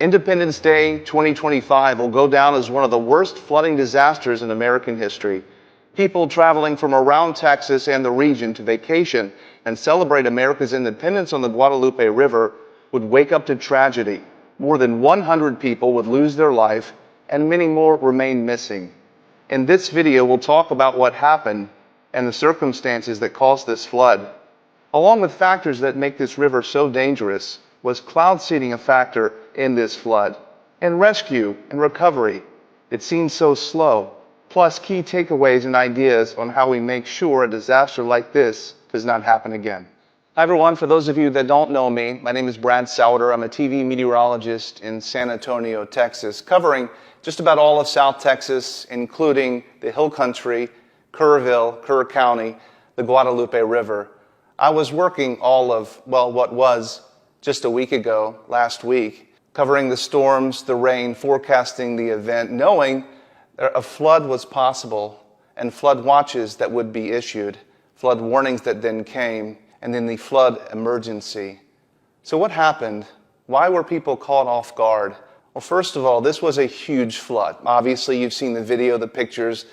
Independence Day 2025 will go down as one of the worst flooding disasters in American history. People traveling from around Texas and the region to vacation and celebrate America's independence on the Guadalupe River would wake up to tragedy. More than 100 people would lose their life and many more remain missing. In this video, we'll talk about what happened and the circumstances that caused this flood. Along with factors that make this river so dangerous, was cloud seeding a factor in this flood? And rescue and recovery, it seems so slow. Plus key takeaways and ideas on how we make sure a disaster like this does not happen again. Hi everyone, for those of you that don't know me, my name is Brad Sauter. I'm a TV meteorologist in San Antonio, Texas, covering just about all of South Texas, including the Hill Country, Kerrville, Kerr County, the Guadalupe River. I was working all of, what was just a week ago, last week, covering the storms, the rain, forecasting the event, knowing a flood was possible and flood watches that would be issued, flood warnings that then came, and then the flood emergency. So what happened? Why were people caught off guard? Well, first of all, this was a huge flood. Obviously, you've seen the video, the pictures,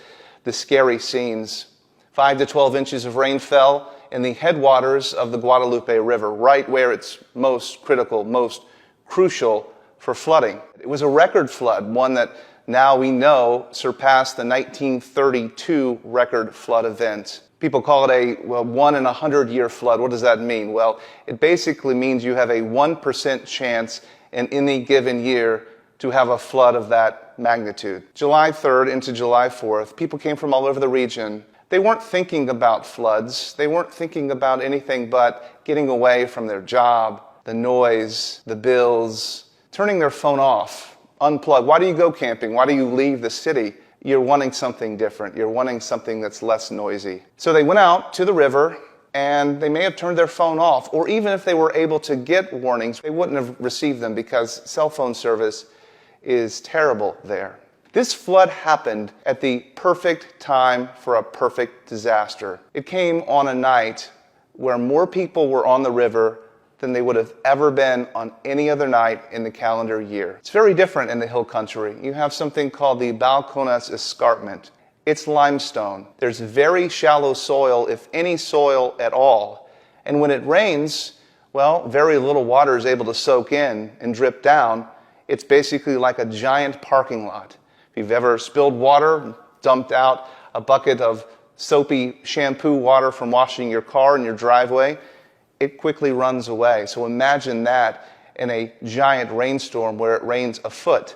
the scary scenes. 5 to 12 inches of rain fell in the headwaters of the Guadalupe River, right where it's most critical, most crucial for flooding. It was a record flood, one that now we know surpassed the 1932 record flood event. People call it a 1 in a 100-year flood. What does that mean? Well, it basically means you have a 1% chance in any given year to have a flood of that magnitude. July 3rd into July 4th, people came from all over the region. They weren't thinking about floods. They weren't thinking about anything but getting away from their job, the noise, the bills, turning their phone off, unplug. Why do you go camping? Why do you leave the city? You're wanting something different. You're wanting something that's less noisy. So they went out to the river and they may have turned their phone off, or even if they were able to get warnings, they wouldn't have received them because cell phone service is terrible there. This flood happened at the perfect time for a perfect disaster. It came on a night where more people were on the river than they would have ever been on any other night in the calendar year. It's very different in the Hill Country. You have something called the Balcones Escarpment. It's limestone. There's very shallow soil, if any soil at all. And when it rains, very little water is able to soak in and drip down. It's basically like a giant parking lot. If you've ever spilled water, dumped out a bucket of soapy shampoo water from washing your car in your driveway, it quickly runs away. So imagine that in a giant rainstorm where it rains a foot.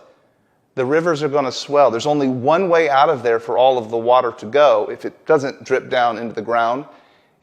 The rivers are going to swell. There's only one way out of there for all of the water to go. If it doesn't drip down into the ground,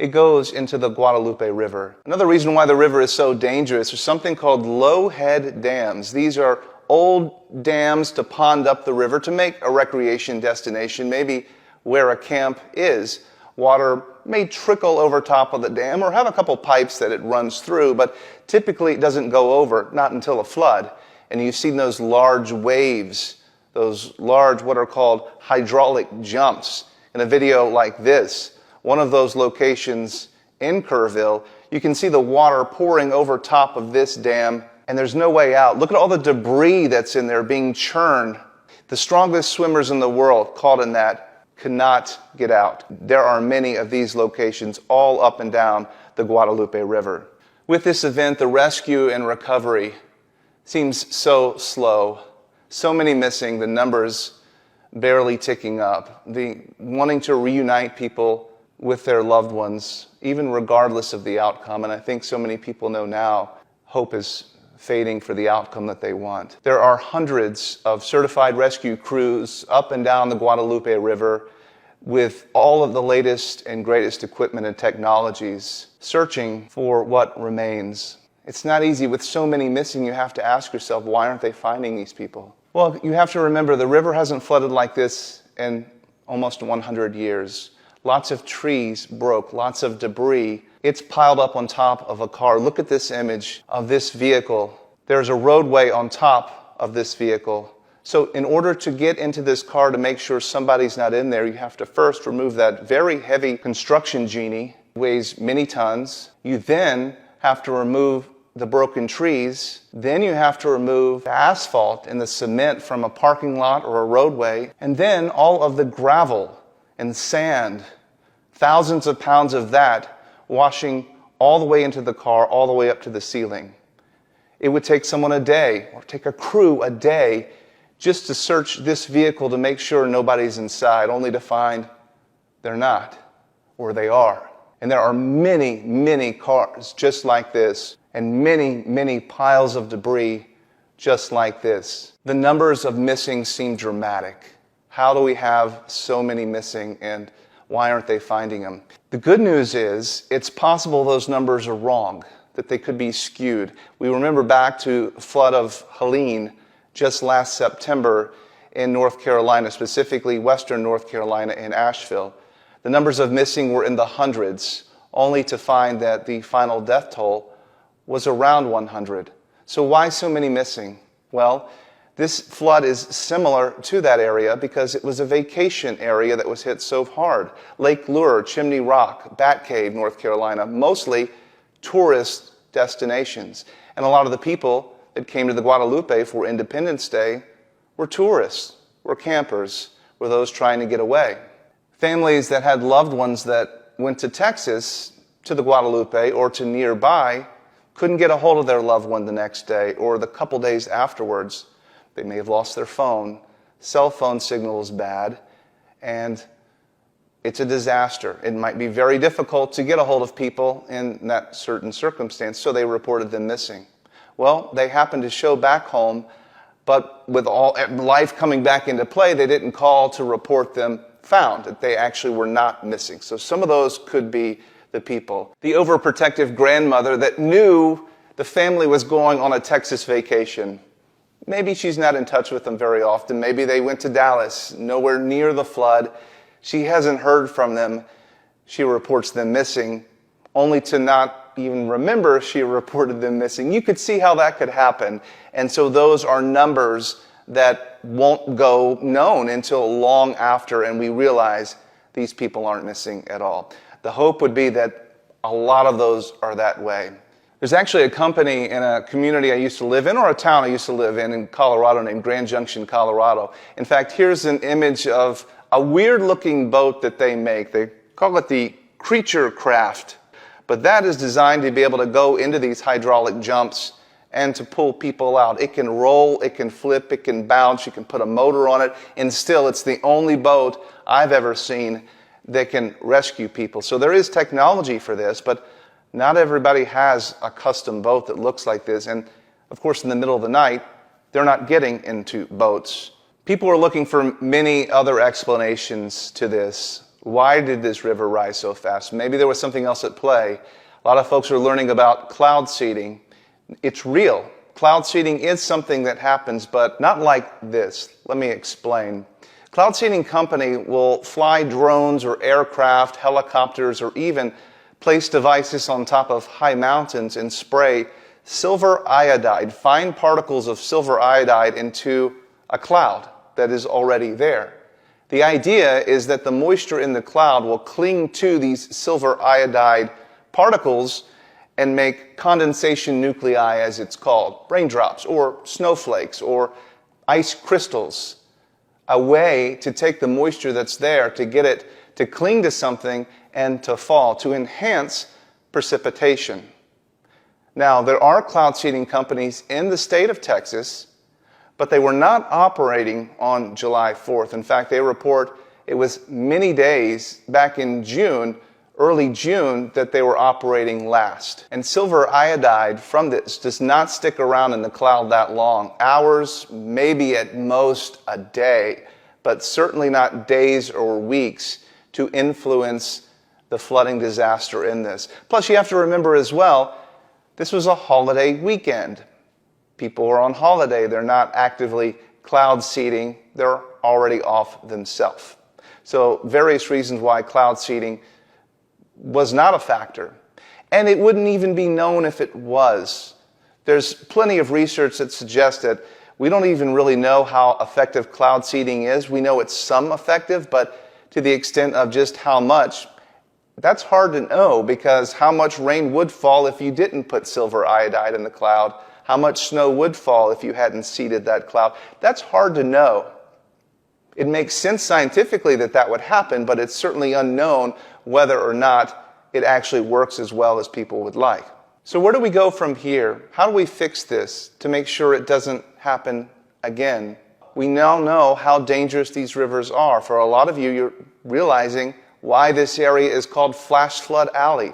it goes into the Guadalupe River. Another reason why the river is so dangerous is something called low head dams. These are old dams to pond up the river to make a recreation destination, maybe where a camp is. Water may trickle over top of the dam or have a couple pipes that it runs through, but typically it doesn't go over, not until a flood. And you've seen those large waves, those large what are called hydraulic jumps. In a video like this, one of those locations in Kerrville, you can see the water pouring over top of this dam and there's no way out. Look at all the debris that's in there being churned. The strongest swimmers in the world caught in that cannot get out. There are many of these locations all up and down the Guadalupe River. With this event, the rescue and recovery seems so slow. So many missing, the numbers barely ticking up. The wanting to reunite people with their loved ones, even regardless of the outcome. And I think so many people know now hope is fading for the outcome that they want. There are hundreds of certified rescue crews up and down the Guadalupe River with all of the latest and greatest equipment and technologies, searching for what remains. It's not easy. With so many missing, you have to ask yourself, why aren't they finding these people? Well, you have to remember the river hasn't flooded like this in almost 100 years. Lots of trees broke, lots of debris. It's piled up on top of a car. Look at this image of this vehicle. There's a roadway on top of this vehicle. So in order to get into this car to make sure somebody's not in there, you have to first remove that very heavy construction genie, weighs many tons. You then have to remove the broken trees. Then you have to remove the asphalt and the cement from a parking lot or a roadway. And then all of the gravel and sand, thousands of pounds of that washing all the way into the car, all the way up to the ceiling. It would take someone a day, or take a crew a day, just to search this vehicle to make sure nobody's inside, only to find they're not, or they are. And there are many, many cars just like this, and many, many piles of debris just like this. The numbers of missing seem dramatic. How do we have so many missing, and why aren't they finding them? The good news is, it's possible those numbers are wrong, that they could be skewed. We remember back to the flood of Helene just last September in North Carolina, specifically western North Carolina in Asheville. The numbers of missing were in the hundreds, only to find that the final death toll was around 100. So why so many missing? Well, this flood is similar to that area because it was a vacation area that was hit so hard. Lake Lure, Chimney Rock, Bat Cave, North Carolina, mostly tourist destinations. And a lot of the people that came to the Guadalupe for Independence Day were tourists, were campers, were those trying to get away. Families that had loved ones that went to Texas, to the Guadalupe, or to nearby, couldn't get a hold of their loved one the next day or the couple days afterwards. They may have lost their phone, cell phone signal is bad, and it's a disaster. It might be very difficult to get a hold of people in that certain circumstance, so they reported them missing. Well, they happened to show back home, but with all life coming back into play, they didn't call to report them found, that they actually were not missing. So some of those could be the people. The overprotective grandmother that knew the family was going on a Texas vacation. Maybe she's not in touch with them very often. Maybe they went to Dallas, nowhere near the flood. She hasn't heard from them. She reports them missing, only to not even remember she reported them missing. You could see how that could happen. And so those are numbers that won't go known until long after, and we realize these people aren't missing at all. The hope would be that a lot of those are that way. There's actually a company in a community I used to live in, or a town I used to live in Colorado, named Grand Junction, Colorado. In fact, here's an image of a weird-looking boat that they make. They call it the Creature Craft. But that is designed to be able to go into these hydraulic jumps and to pull people out. It can roll, it can flip, it can bounce, you can put a motor on it, and still it's the only boat I've ever seen that can rescue people. So there is technology for this, but not everybody has a custom boat that looks like this. And of course, in the middle of the night, they're not getting into boats. People are looking for many other explanations to this. Why did this river rise so fast? Maybe there was something else at play. A lot of folks are learning about cloud seeding. It's real. Cloud seeding is something that happens, but not like this. Let me explain. Cloud seeding company will fly drones or aircraft, helicopters, or even place devices on top of high mountains and spray silver iodide, fine particles of silver iodide, into a cloud that is already there. The idea is that the moisture in the cloud will cling to these silver iodide particles and make condensation nuclei, as it's called, raindrops or snowflakes or ice crystals, a way to take the moisture that's there to get it to cling to something and to fall, to enhance precipitation. Now, there are cloud seeding companies in the state of Texas, but they were not operating on July 4th. In fact, they report it was many days back in June, early June, that they were operating last. And silver iodide from this does not stick around in the cloud that long. Hours, maybe at most a day, but certainly not days or weeks to influence the flooding disaster in this. Plus, you have to remember as well, this was a holiday weekend. People are on holiday. They're not actively cloud seeding. They're already off themselves. So various reasons why cloud seeding was not a factor. And it wouldn't even be known if it was. There's plenty of research that suggests that we don't even really know how effective cloud seeding is. We know it's some effective, but to the extent of just how much, That's hard to know because how much rain would fall if you didn't put silver iodide in the cloud? How much snow would fall if you hadn't seeded that cloud? That's hard to know. It makes sense scientifically that that would happen, but it's certainly unknown whether or not it actually works as well as people would like. So where do we go from here? How do we fix this to make sure it doesn't happen again? We now know how dangerous these rivers are. For a lot of you, you're realizing why this area is called Flash Flood Alley.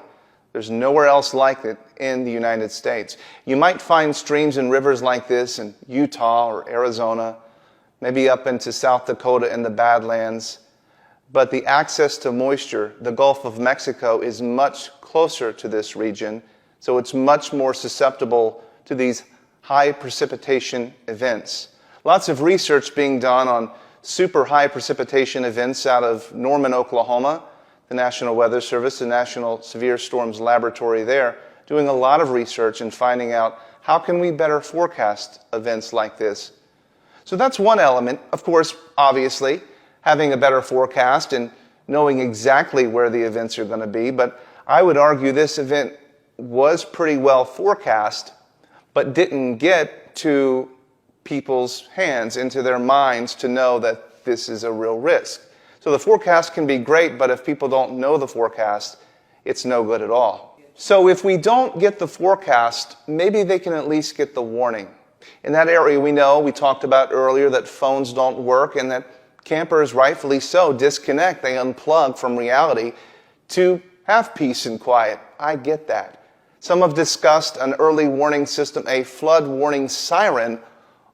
There's nowhere else like it in the United States. You might find streams and rivers like this in Utah or Arizona, maybe up into South Dakota in the Badlands. But the access to moisture, the Gulf of Mexico, is much closer to this region, so it's much more susceptible to these high precipitation events. Lots of research being done on super high precipitation events out of Norman, Oklahoma, the National Weather Service, the National Severe Storms Laboratory there, doing a lot of research and finding out how can we better forecast events like this. So that's one element. Of course, obviously, having a better forecast and knowing exactly where the events are going to be. But I would argue this event was pretty well forecast, but didn't get to people's hands, into their minds to know that this is a real risk. So the forecast can be great, but if people don't know the forecast, it's no good at all. So if we don't get the forecast, maybe they can at least get the warning. In that area, we talked about earlier that phones don't work and that campers, rightfully so, disconnect. They unplug from reality to have peace and quiet. I get that. Some have discussed an early warning system, a flood warning siren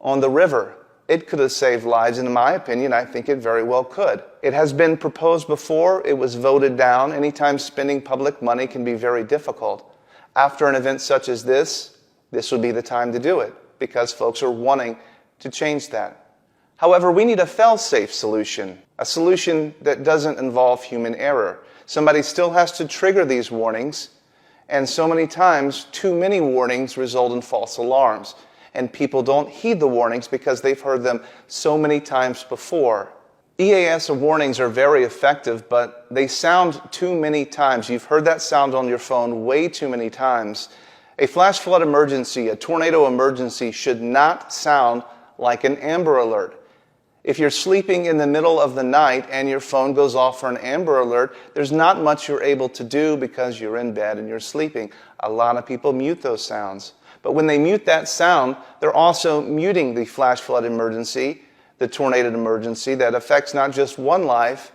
on the river. It could have saved lives, and in my opinion, I think it very well could. It has been proposed before. It was voted down. Anytime spending public money can be very difficult. After an event such as this would be the time to do it because folks are wanting to change that. However, we need a fail-safe solution, a solution that doesn't involve human error. Somebody still has to trigger these warnings, and so many times, too many warnings result in false alarms. And people don't heed the warnings because they've heard them so many times before. EAS warnings are very effective, but they sound too many times. You've heard that sound on your phone way too many times. A flash flood emergency, a tornado emergency should not sound like an Amber Alert. If you're sleeping in the middle of the night and your phone goes off for an Amber Alert, there's not much you're able to do because you're in bed and you're sleeping. A lot of people mute those sounds. But when they mute that sound, they're also muting the flash flood emergency, the tornado emergency that affects not just one life,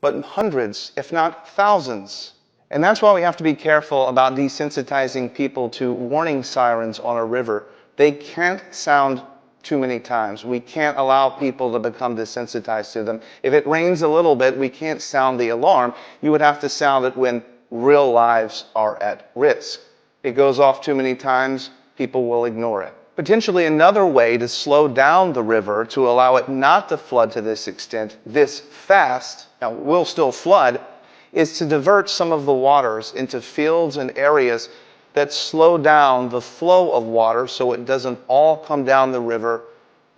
but hundreds, if not thousands. And that's why we have to be careful about desensitizing people to warning sirens on a river. They can't sound too many times. We can't allow people to become desensitized to them. If it rains a little bit, we can't sound the alarm. You would have to sound it when real lives are at risk. It goes off too many times, people will ignore it. Potentially another way to slow down the river to allow it not to flood to this extent, this fast, now it will still flood, is to divert some of the waters into fields and areas that slow down the flow of water so it doesn't all come down the river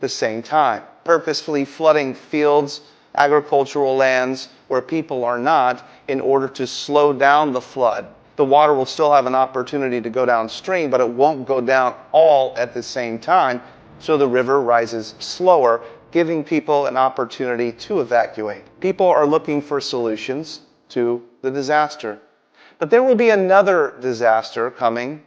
the same time. Purposefully flooding fields, agricultural lands where people are not in order to slow down the flood. The water will still have an opportunity to go downstream, but it won't go down all at the same time, so the river rises slower, giving people an opportunity to evacuate. People are looking for solutions to the disaster. But there will be another disaster coming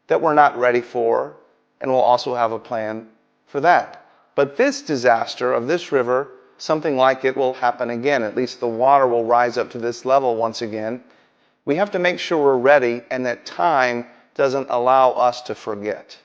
that we're not ready for, and we'll also have a plan for that. But this disaster of this river, something like it will happen again. At least the water will rise up to this level once again. We have to make sure we're ready and that time doesn't allow us to forget.